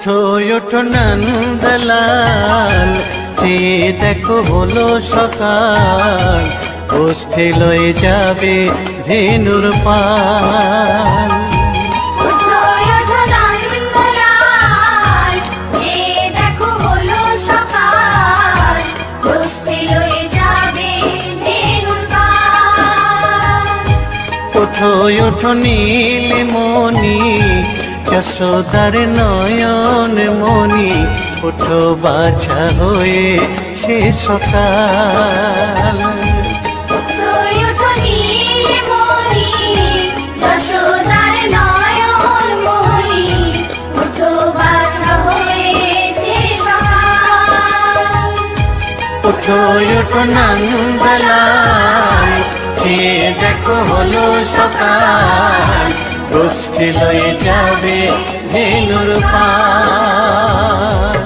উঠো ওঠো নন্দলাল, চেয়ে দেখো হলো সকাল, গোষ্ঠী লয়ে যাবে ধেনুর পাল। ওঠো ওঠো নীলমণি, যশোদার নয়ন মণি, ওঠো বাছা হয়েছে সকাল। ওঠো ওঠো নন্দলাল, চেয়ে দেখো হলো সকাল, গোষ্ঠী লয়ে যাবে ধেনুর পাল।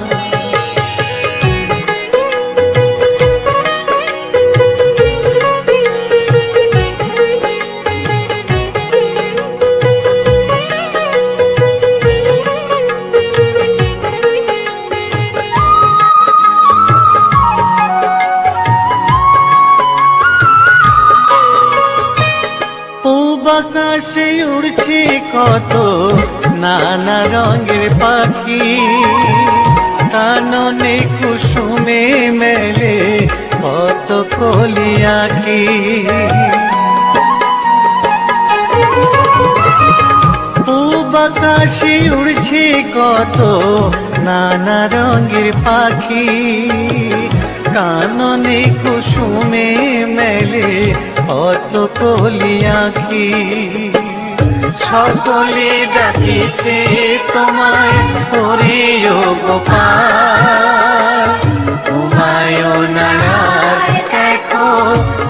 আকাশে উড়ছে কত নানা রঙের পাখি, কাননে কুসুমে মেলে কত কলি আঁখি। পূব আকাশে উড়ছে কত নানা রঙের পাখি, কাননে কুসুমে মেলে কত কলি আঁখি। সকলে ডাকিছে তোমায় হরিও গোপাল, ঘুমায়ো না দেখো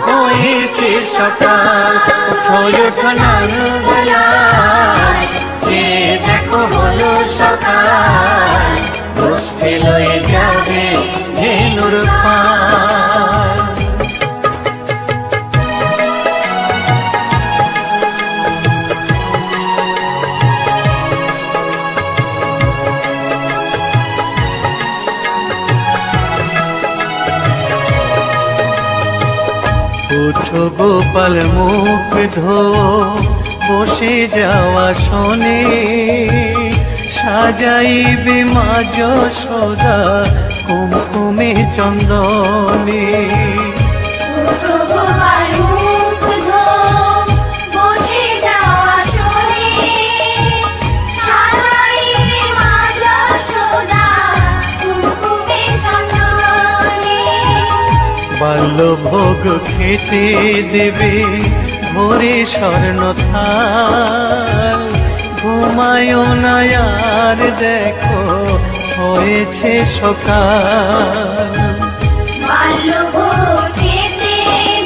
হয়েছে সকাল। ওঠো ওঠো নন্দলাল, চেয়ে দেখো হলো সকাল, গোষ্ঠী লয়ে যাবে ধেনুর পাল। উঠো গোপাল মুখ ধো, বসে যাওয়া শোনে, সাজাইবে মা যশোদা কুমকুমে চন্দনে। বাল্যভোগ খেতে দেবে ভোরে স্বর্ণ থাল, ঘুমায়ো না আর দেখো হয়েছে সকাল। বাল্যভোগ খেতে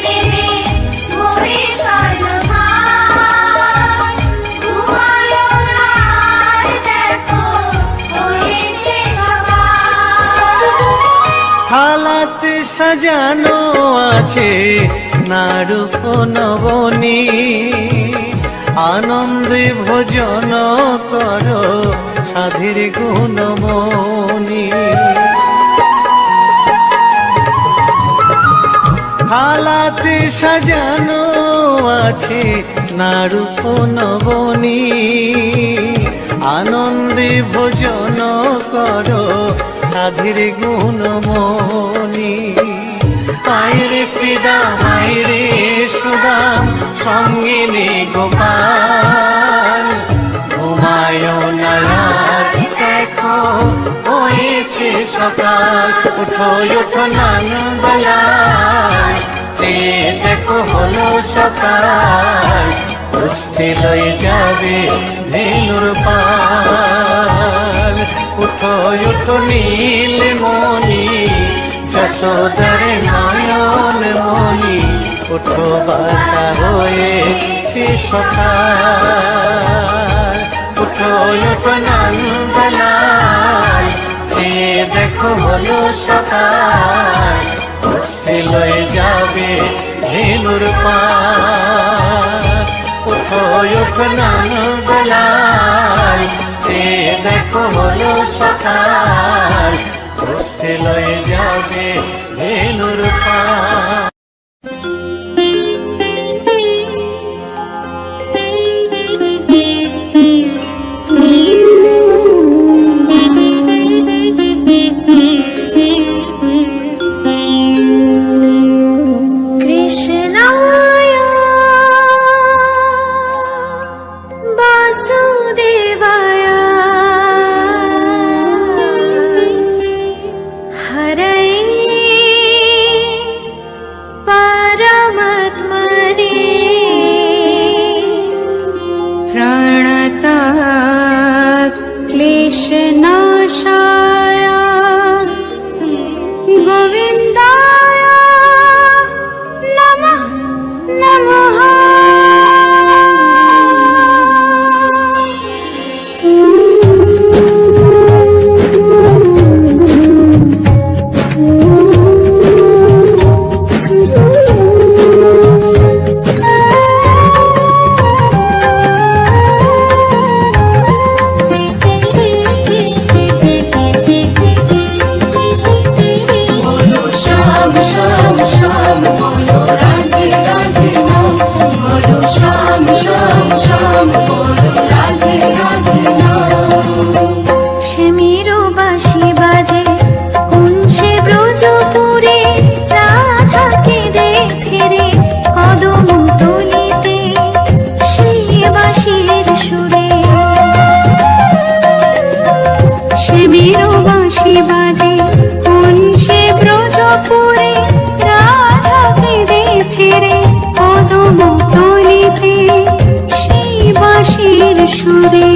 দেবে ভোরে স্বর্ণ থাল, ঘুমায়ো না আর দেখো হয়েছে সকাল। থালাতে সাজানো আছে নারূপ নবনী, আনন্দে ভোজন করো সাধীর গুণমণি। থালাতে সাজানো আছে নারূপ নবনী, আনন্দে ভোজন করো সাধীর গুণমণি। আইরে শ্রীদাম আইরে সুদাম, সঙ্গে নে গোপাল, ঘুমায়ো না দেখো হয়েছে সকাল। উঠো ওঠো নন্দলাল, চেয়ে দেখো হলো সকাল, গোষ্ঠী লয়ে যাবে ধেনুর পাল। উঠো ওঠো নীলমণি, যশোদার নয়ন মণি, ওঠো বাছা হয়েছে সকাল। উঠো ওঠো নন্দলাল, চেয়ে দেখো হলো সকাল, গোষ্ঠী লয়ে যাবে ধেনুর পাল। উঠো ওঠো নন্দলাল, চেয়ে দেখো হলো সকাল, হস্তে লয়ে যাবে ধেনুর পাল। কৃষ্ণায় বাসুদেবায় হরয়ে পরমাত্মনে প্রণত ক্লেশনাশায় গোবিন্দায় নমঃ নমঃ। बोलो श्याम श्याम श्याम बोलो राधे राधे नाम, बोलो श्याम श्याम श्याम बोलो राधे राधे नाम। শ্যামেরো বাঁশি বাজে কোন সে ব্রজপুরে, রাধাকে দেখে রে কদম তলিতে সেই বাঁশির সুরে। শ্যামেরো বাঁশি বাজে কোন সে ব্রজপুরে, রাধাকে দেখে রে কদম তলিতে সেই বাঁশির সুরে।